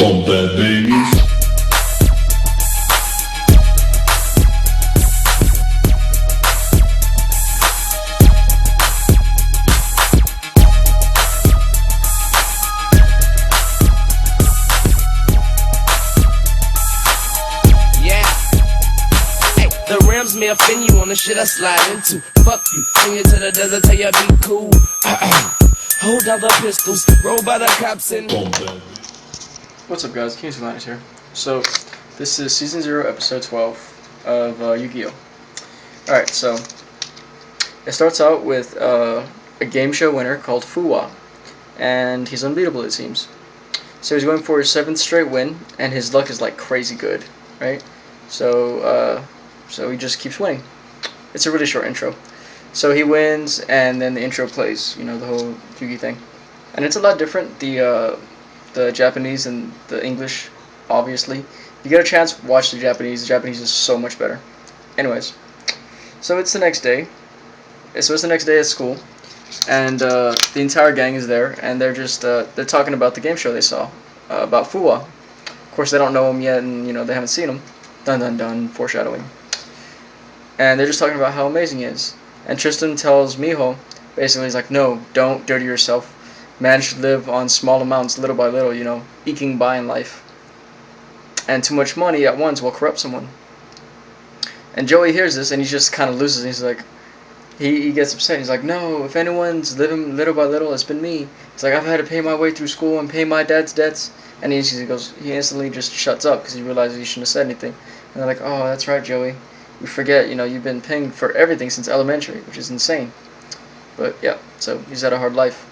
Bump that bass. The rims may offend you on the shit I slide into. Fuck you, bring you to the desert, tell you be cool. Hold down the pistols, roll by the cops and What's up, guys? King Linus here. So, this is Season 0, Episode 12 of Yu-Gi-Oh! Alright, so, it starts out with a game show winner called Fuwa, and he's unbeatable, it seems. So he's going for his 7th straight win, and his luck is like crazy good, right? So he just keeps winning. It's a really short intro. So he wins, and then the intro plays, you know, the whole Yugi thing. And it's a lot different, the Japanese and the English, obviously. If you get a chance, watch the Japanese. The Japanese is so much better. Anyways, so it's the next day. So it's the next day at school, and the entire gang is there, and they're just, they're talking about the game show they saw, about Fuwa. Of course, they don't know him yet, and, you know, they haven't seen him. Dun dun dun, foreshadowing. And they're just talking about how amazing he is. And Tristan tells Miho, basically, he's like, no, don't dirty yourself. Man should live on small amounts, little by little, you know, eking by in life. And too much money at once will corrupt someone. And Joey hears this, and he just kind of loses. He's like, he gets upset. He's like, no, if anyone's living little by little, it's been me. He's like, I've had to pay my way through school and pay my dad's debts. And he instantly just shuts up because he realizes he shouldn't have said anything. And they're like, oh, that's right, Joey. You forget, you know, you've been paying for everything since elementary, which is insane. But yeah, so he's had a hard life.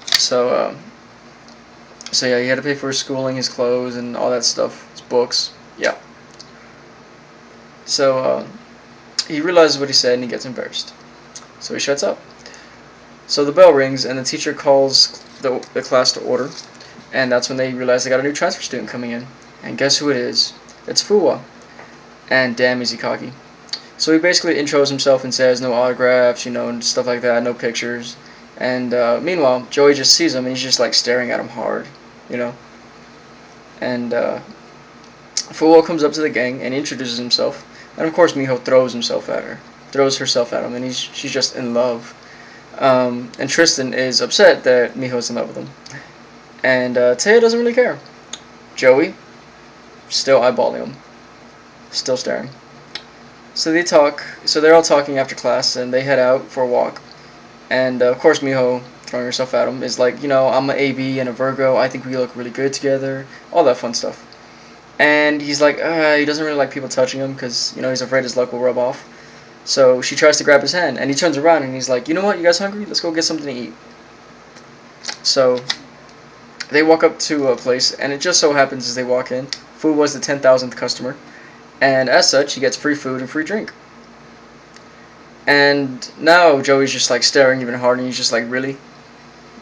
So yeah, he had to pay for his schooling, his clothes, and all that stuff, his books. Yeah. So he realizes what he said, and he gets embarrassed. So he shuts up. So the bell rings, and the teacher calls the class to order, and that's when they realize they got a new transfer student coming in. And guess who it is? It's Fuwa. And damn, is he cocky. So he basically intros himself and says no autographs, you know, and stuff like that, no pictures. And meanwhile, Joey just sees him, and he's just like staring at him hard, you know. And Fuwa comes up to the gang and introduces himself. And of course, Miho throws herself at him, and she's just in love. And Tristan is upset that Miho's in love with him. And Taya doesn't really care. Joey, still eyeballing him. Still staring. So they talk. So they're all talking after class, and they head out for a walk. And of course, Miho, throwing herself at him, is like, you know, I'm an AB and a Virgo. I think we look really good together. All that fun stuff. And he's like, he doesn't really like people touching him because, you know, he's afraid his luck will rub off. So she tries to grab his hand, and he turns around and he's like, you know what, you guys hungry? Let's go get something to eat. So they walk up to a place, and it just so happens as they walk in, Fu was the 10,000th customer, and as such, he gets free food and free drink. And now Joey's just like staring even harder, and he's just like, really?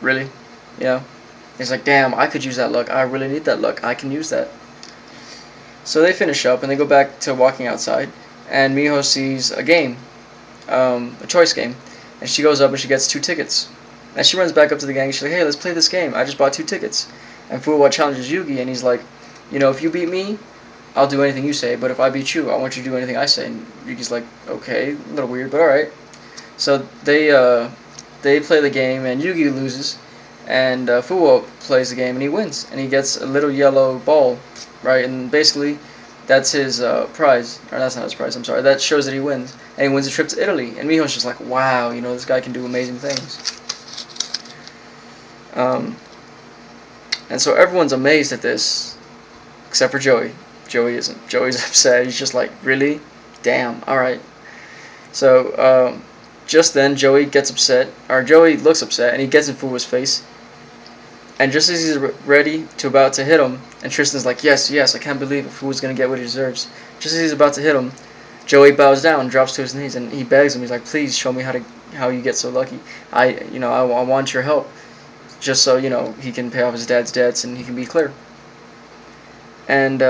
Really? You know? He's like, damn, I could use that luck. I really need that luck. I can use that. So they finish up, and they go back to walking outside, and Miho sees a game, a choice game, and she goes up and she gets 2 tickets. And she runs back up to the gang, and she's like, hey, let's play this game. I just bought 2 tickets. And Fuwa challenges Yugi, and he's like, you know, if you beat me, I'll do anything you say, but if I beat you, I want you to do anything I say. And Yugi's like, okay, a little weird, but alright. So they play the game, and Yugi loses, and Fuwa plays the game, and he wins. And he gets a little yellow ball, right? And basically, that's his prize. Or that's not his prize, I'm sorry. That shows that he wins. And he wins a trip to Italy. And Miho's just like, wow, you know, this guy can do amazing things. And so everyone's amazed at this, except for Joey. Joey isn't. Joey's upset. He's just like, really? Damn, alright. So, just then, Joey looks upset, and he gets in Fuwa's face. And just as he's about to hit him, and Tristan's like, yes, I can't believe it, Fuwa's gonna get what he deserves. Just as he's about to hit him, Joey bows down, drops to his knees, and he begs him. He's like, please show me how you get so lucky. I want your help, just so, you know, he can pay off his dad's debts and he can be clear. And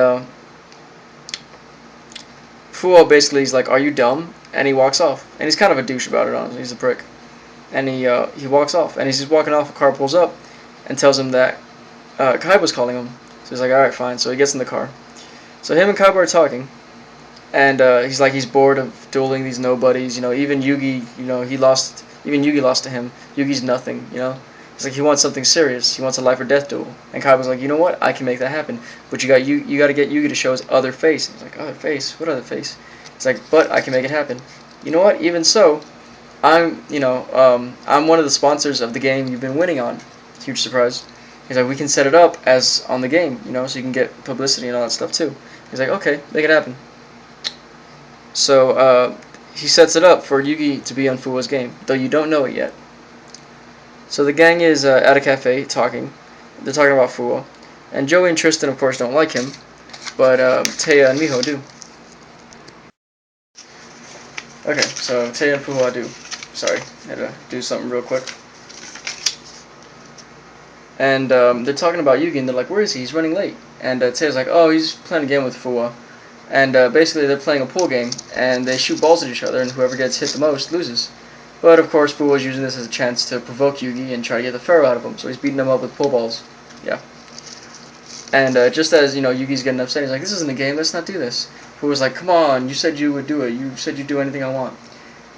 Fuwa basically is like, are you dumb? And he walks off. And he's kind of a douche about it, honestly. He's a prick. And he walks off. And as he's walking off, a car pulls up and tells him that Kaiba's calling him. So he's like, alright, fine. So he gets in the car. So him and Kaiba are talking, and he's like, he's bored of dueling these nobodies. Even Yugi, he lost. Even Yugi lost to him. Yugi's nothing. He's like, he wants something serious. He wants a life or death duel. And Kaiba's like, you know what? I can make that happen. But you got to get Yugi to show his other face. He's like, other face? What other face? He's like, but I can make it happen. You know what? Even so, I'm one of the sponsors of the game you've been winning on. Huge surprise. He's like, we can set it up as on the game, so you can get publicity and all that stuff too. He's like, okay, make it happen. So he sets it up for Yugi to be on Fuwa's game, though you don't know it yet. So the gang is at a cafe talking. They're talking about Fuwa. And Joey and Tristan, of course, don't like him, but Taya and Miho do. Okay, so Taya and Fuwa do. Sorry, I had to do something real quick. And they're talking about Yugi, and they're like, where is he? He's running late. And Taya's like, oh, he's playing a game with Fuwa. And basically they're playing a pool game, and they shoot balls at each other, and whoever gets hit the most loses. But of course, Fuwa's using this as a chance to provoke Yugi and try to get the Pharaoh out of him, so he's beating him up with pool balls. Yeah. And just as, Yugi's getting upset, he's like, this isn't a game, let's not do this. Fuwa's like, come on, you said you would do it, you said you'd do anything I want.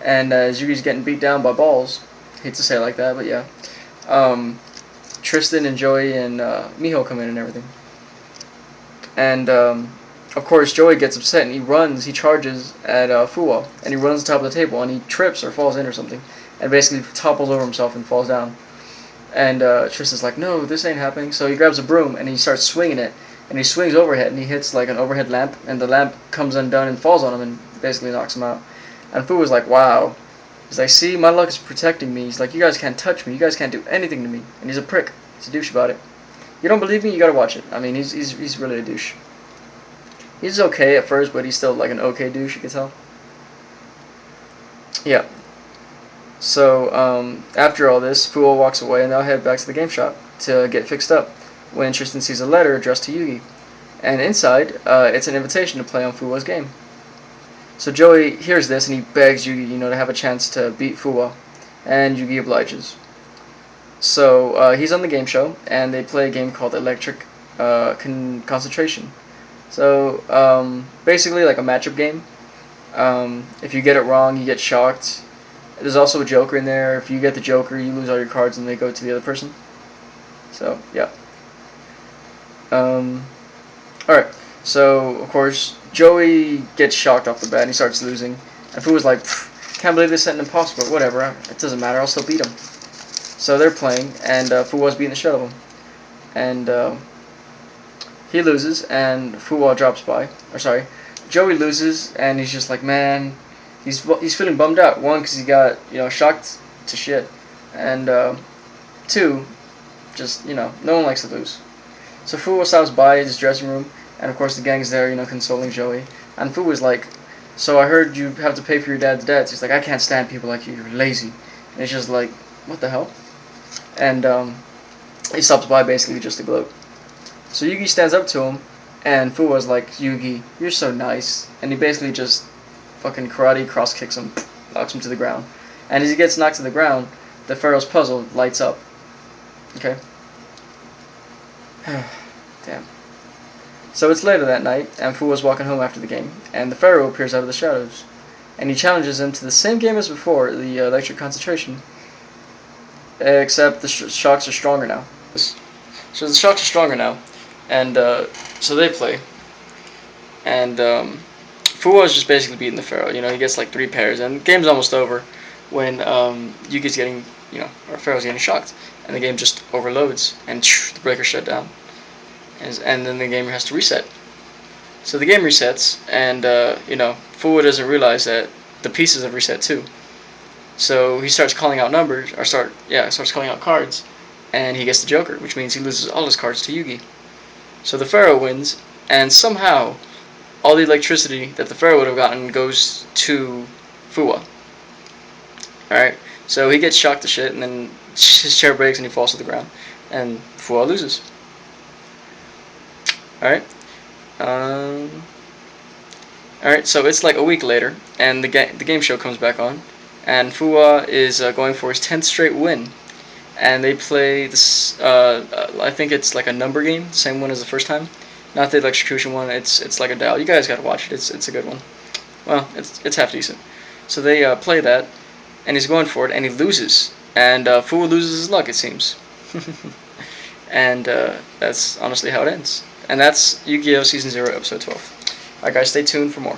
And as Yugi's getting beat down by balls, hate to say it like that, but yeah, Tristan and Joey and Miho come in and everything. And of course, Joey gets upset and he charges at Fuwa, and he runs to the top of the table, and he trips or falls in or something, and basically topples over himself and falls down. And Tristan's like, no, this ain't happening. So he grabs a broom and he starts swinging it, and he swings overhead, and he hits like an overhead lamp, and the lamp comes undone and falls on him and basically knocks him out. And Fuwa's like, wow. He's like, see, my luck is protecting me. He's like, you guys can't touch me. You guys can't do anything to me. And he's a prick. He's a douche about it. You don't believe me? You gotta watch it. I mean, he's really a douche. He's okay at first, but he's still like an okay douche, you can tell. Yeah. So, after all this, Fuwa walks away, and they'll head back to the game shop to get fixed up, when Tristan sees a letter addressed to Yugi. And inside, it's an invitation to play on Fuwa's game. So Joey hears this, and he begs Yugi, to have a chance to beat Fuwa, and Yugi obliges. So he's on the game show, and they play a game called Electric Concentration. So basically like a matchup game. If you get it wrong, you get shocked. There's also a Joker in there. If you get the Joker, you lose all your cards, and they go to the other person. So yeah. Alright. So of course, Joey gets shocked off the bat and he starts losing. And Fuwa's like, can't believe this is impossible, but whatever, it doesn't matter, I'll still beat him. So they're playing, and Fuwa's beating the shit out of him. And he loses, and Fuwa drops by. Or sorry, Joey loses, and he's just like, man, he's feeling bummed out. One, because he got, shocked to shit. And two, just, no one likes to lose. So Fuwa stops by his dressing room, and of course the gang's there, consoling Joey. And Fuwa's like, so I heard you have to pay for your dad's debts. He's like, I can't stand people like you, you're lazy. And it's just like, what the hell? And he stops by basically just to gloat. So Yugi stands up to him, and Fuwa's like, Yugi, you're so nice. And he basically just fucking karate cross kicks him, knocks him to the ground. And as he gets knocked to the ground, the Pharaoh's puzzle lights up. Okay? Damn. So it's later that night, and Fuwa's walking home after the game, and the Pharaoh appears out of the shadows. And he challenges him to the same game as before, the Electric Concentration. Except the shocks are stronger now. So the shocks are stronger now, and so they play. And Fuwa is just basically beating the Pharaoh. He gets like 3 pairs, and the game's almost over when Yugi's getting, or Pharaoh's getting shocked, and the game just overloads, and the breaker's shut down. And then the game has to reset. So the game resets, and Fuwa doesn't realize that the pieces have reset too. So he starts calling out numbers, or starts calling out cards, and he gets the Joker, which means he loses all his cards to Yugi. So the Pharaoh wins, and somehow all the electricity that the Pharaoh would have gotten goes to Fuwa. Alright, so he gets shocked to shit, and then his chair breaks and he falls to the ground, and Fuwa loses. Alright. Alright, so it's like a week later, and the game show comes back on, and Fuwa is going for his 10th straight win. and they play this. I think it's like a number game, same one as the first time. Not the electrocution one. It's like a dial. You guys gotta watch it. It's a good one. Well, it's half decent. So they play that, and he's going for it, and he loses. And Fool loses his luck, it seems. And that's honestly how it ends. And that's Yu-Gi-Oh! Season 0, Episode 12. Alright guys, stay tuned for more.